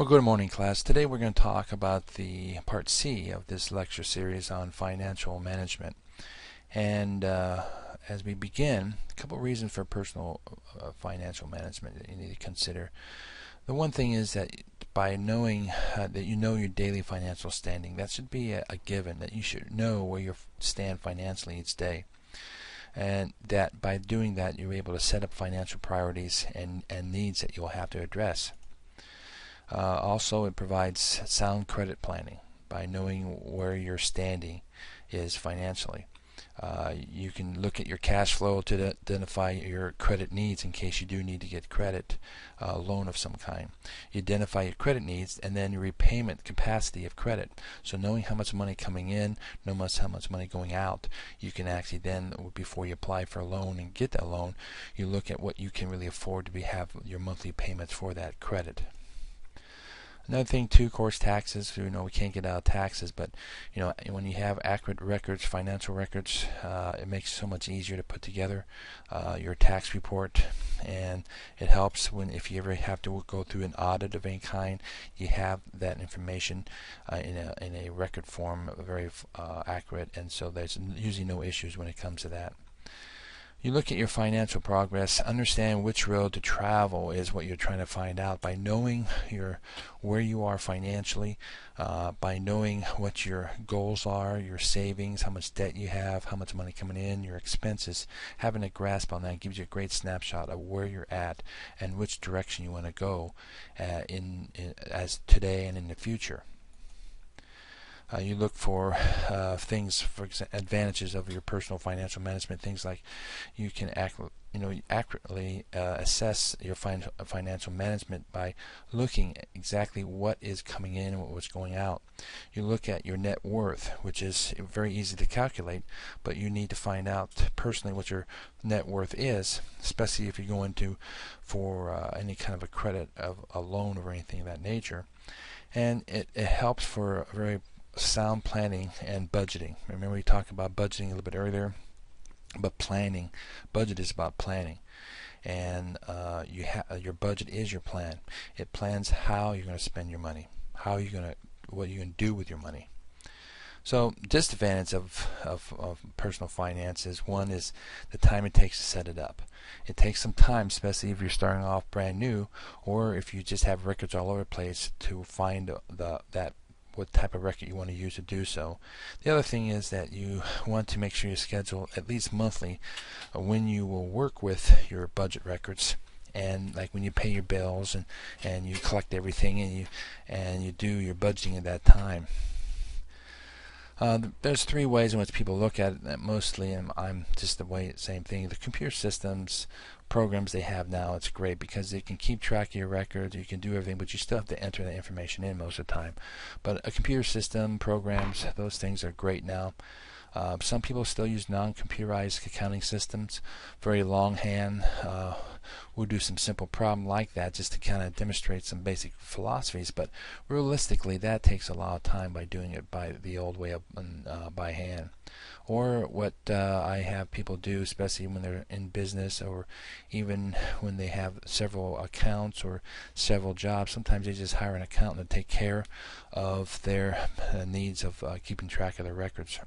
Well, good morning, class. Today we're going to talk about the part C of this lecture series on financial management. And as we begin, a couple of reasons for personal financial management that you need to consider. The one thing is that by knowing that you know your daily financial standing, that should be a given, that you should know where you stand financially each day. And that by doing that, you're able to set up financial priorities and needs that you'll have to address. Also, it provides sound credit planning by knowing where your standing is financially. You can look at your cash flow to identify your credit needs in case you do need to get credit, loan of some kind. You identify your credit needs and then your repayment capacity of credit. So knowing how much money coming in, knowing how much money going out, you can actually then, before you apply for a loan and get that loan, you look at what you can really afford to have your monthly payments for that credit. Another thing too, of course, taxes. We can't get out of taxes, but when you have accurate records, financial records, it makes it so much easier to put together your tax report, and it helps if you ever have to go through an audit of any kind, you have that information in a record form, very accurate, and so there's usually no issues when it comes to that. You look at your financial progress, understand which road to travel is what you're trying to find out by knowing where you are financially, by knowing what your goals are, your savings, how much debt you have, how much money coming in, your expenses. Having a grasp on that gives you a great snapshot of where you're at and which direction you want to go as today and in the future. You look for things, for example, advantages of your personal financial management. Things like you can accurately assess your financial management by looking at exactly what is coming in and what's going out. You look at your net worth, which is very easy to calculate, but you need to find out personally what your net worth is, especially if you're going for any kind of a credit of a loan or anything of that nature. And it helps for a very sound planning and budgeting. Remember we talked about budgeting a little bit earlier, but planning. Budget is about planning, and your budget is your plan. It plans how you're going to spend your money, what you're going to do with your money. So disadvantage of personal finances, one is the time it takes to set it up. It takes some time, especially if you're starting off brand new, or if you just have records all over the place, to find what type of record you want to use to do so. The other thing is that you want to make sure you schedule at least monthly when you will work with your budget records, and like when you pay your bills and you collect everything and you do your budgeting at that time. There's three ways in which people look at it mostly, and I'm just the same thing. The computer systems programs they have now, it's great because they can keep track of your records, you can do everything, but you still have to enter the information in most of the time. But a computer system, programs, those things are great now. Some people still use non-computerized accounting systems, very longhand. We'll do some simple problem like that just to kind of demonstrate some basic philosophies, but realistically that takes a lot of time by doing it by the old way up by hand. Or what I have people do, especially when they're in business or even when they have several accounts or several jobs, sometimes they just hire an accountant to take care of their needs of keeping track of their records.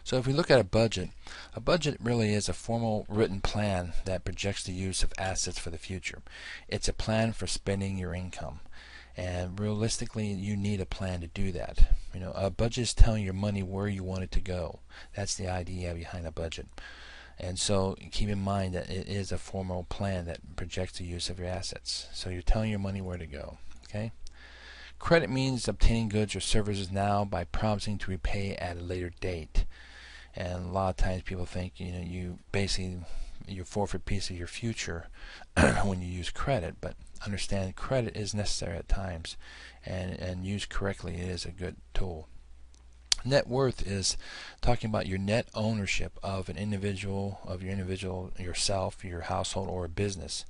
So if we look at a budget really is a formal written plan that projects the use of assets for the future. It's a plan for spending your income. And realistically, you need a plan to do that. A budget is telling your money where you want it to go. That's the idea behind a budget. And so keep in mind that it is a formal plan that projects the use of your assets. So you're telling your money where to go. Okay? Credit means obtaining goods or services now by promising to repay at a later date. And a lot of times people think you forfeit a piece of your future when you use credit, but understand credit is necessary at times, and used correctly it is a good tool. Net worth is talking about your net ownership of an individual, yourself, your household, or a business,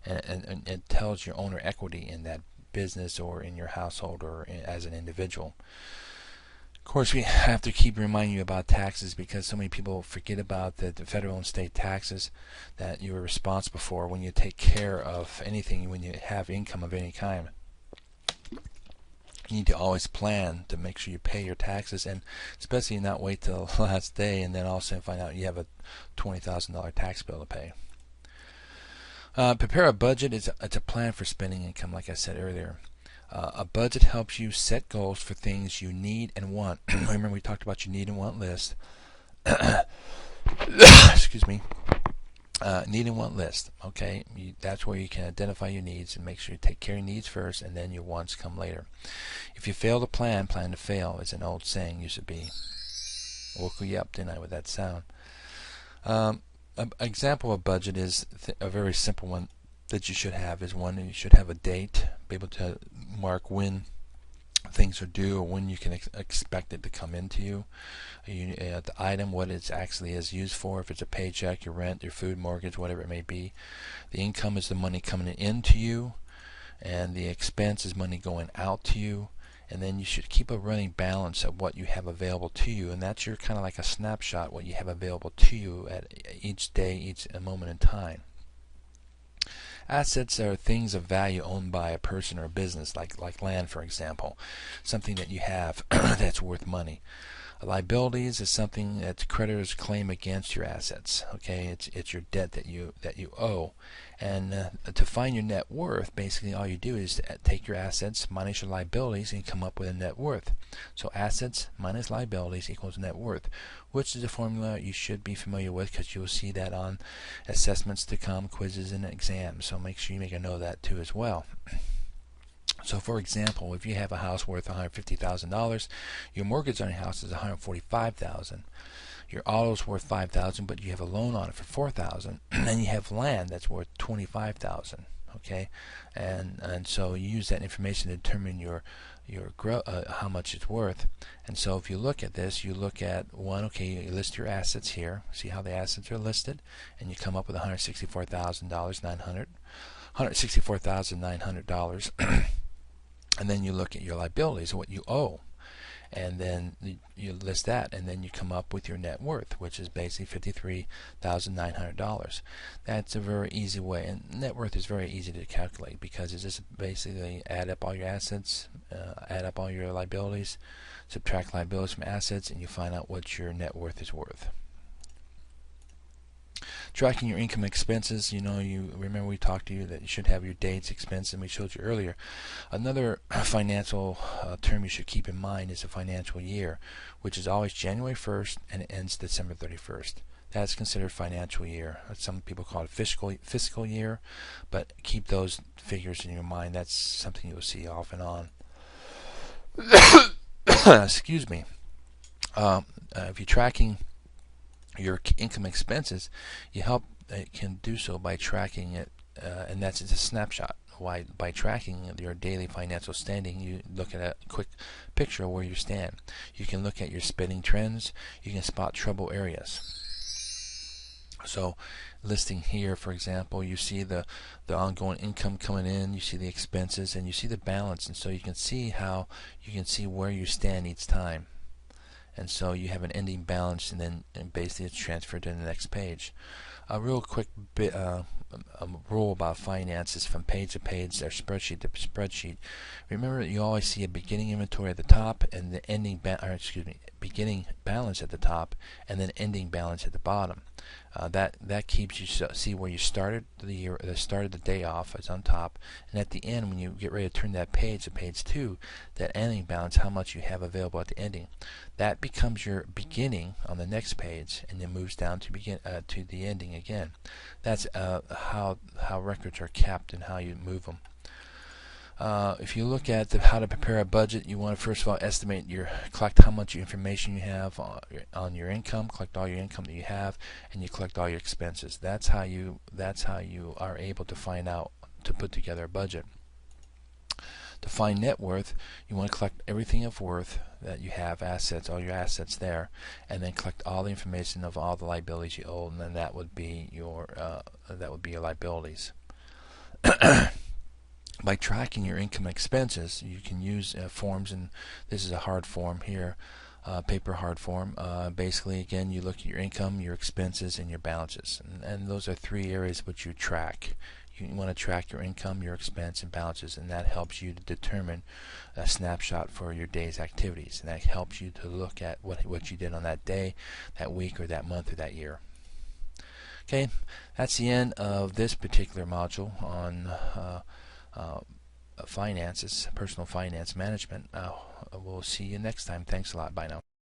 and it tells your owner equity in that business or in your household or as an individual. Of course, we have to keep reminding you about taxes because so many people forget about the federal and state taxes that you are responsible for when you take care of anything, when you have income of any kind. You need to always plan to make sure you pay your taxes, and especially not wait till the last day and then all of a sudden find out you have a $20,000 tax bill to pay. Prepare a budget. It's a plan for spending income, like I said earlier. A budget helps you set goals for things you need and want. Remember we talked about your need and want list. Excuse me. Need and want list. Okay, that's where you can identify your needs and make sure you take care of your needs first, and then your wants come later. If you fail to plan to fail, is an old saying used to be. Woke you up, didn't I, with that sound? An example of a budget is a very simple one that you should have is one. You should have a date, be able to mark when things are due or when you can expect it to come into you. The item, what it actually is used for, if it's a paycheck, your rent, your food, mortgage, whatever it may be. The income is the money coming into you, and the expense is money going out to you. And then you should keep a running balance of what you have available to you, and that's your kind of like a snapshot, what you have available to you at each day, each moment in time. Assets are things of value owned by a person or a business, like land, for example, something that you have that's worth money. Liabilities is something that creditors claim against your assets. Okay, it's your debt that you owe, and to find your net worth, basically all you do is take your assets minus your liabilities and come up with a net worth. So assets minus liabilities equals net worth, which is a formula you should be familiar with because you'll see that on assessments to come, quizzes, and exams. So make sure you make a note of that too as well. So, for example, if you have a house worth $150,000, your mortgage on your house is $145,000. Your auto's worth $5,000, but you have a loan on it for $4,000, and you have land that's worth $25,000. Okay, and so you use that information to determine how much it's worth. And so if you look at this, you look at one. Okay, you list your assets here. See how the assets are listed, and you come up with $164,900. And then you look at your liabilities, what you owe, and then you list that, and then you come up with your net worth, which is basically $53,900. That's a very easy way, and net worth is very easy to calculate because it's just basically add up all your assets, add up all your liabilities, subtract liabilities from assets, and you find out what your net worth is worth. Tracking your income expenses, you remember we talked to you that you should have your dates, expenses, and we showed you earlier. Another financial term you should keep in mind is a financial year, which is always January 1st and it ends December 31st. That's considered financial year. Some people call it fiscal year, but keep those figures in your mind. That's something you'll see off and on. Excuse me. If you're tracking your income expenses, you can do so by tracking it, and that's just a snapshot. By tracking your daily financial standing, you look at a quick picture of where you stand. You can look at your spending trends. You can spot trouble areas. So listing here, for example, you see the ongoing income coming in, you see the expenses, and you see the balance, and so you can see where you stand each time. And so you have an ending balance, and basically it's transferred to the next page. A real quick bit, a rule about finances from page to page, or spreadsheet to spreadsheet. Remember, you always see a beginning inventory at the top, and the beginning balance at the top, and then ending balance at the bottom. That keeps you see where you started the year, started the day off is on top, and at the end, when you get ready to turn that page to page 2, that ending balance, how much you have available at the ending, that becomes your beginning on the next page, and then moves down to to the ending again. That's how records are kept and how you move them. If you look at how to prepare a budget, you want to first of all collect how much information you have on your income, collect all your income that you have, and you collect all your expenses. That's how you are able to find out to put together a budget. To find net worth, you want to collect everything of worth that you have, assets, all your assets there, and then collect all the information of all the liabilities you owe, and then that would be your liabilities. By tracking your income expenses, you can use forms, and this is a hard form here. paper hard form. Basically, again, you look at your income, your expenses, and your balances, and those are three areas which you track. You want to track your income, your expense, and balances, and that helps you to determine a snapshot for your day's activities, and that helps you to look at what you did on that day, that week, or that month, or that year. Okay, that's the end of this particular module on finances, personal finance management. We'll see you next time. Thanks a lot. Bye now.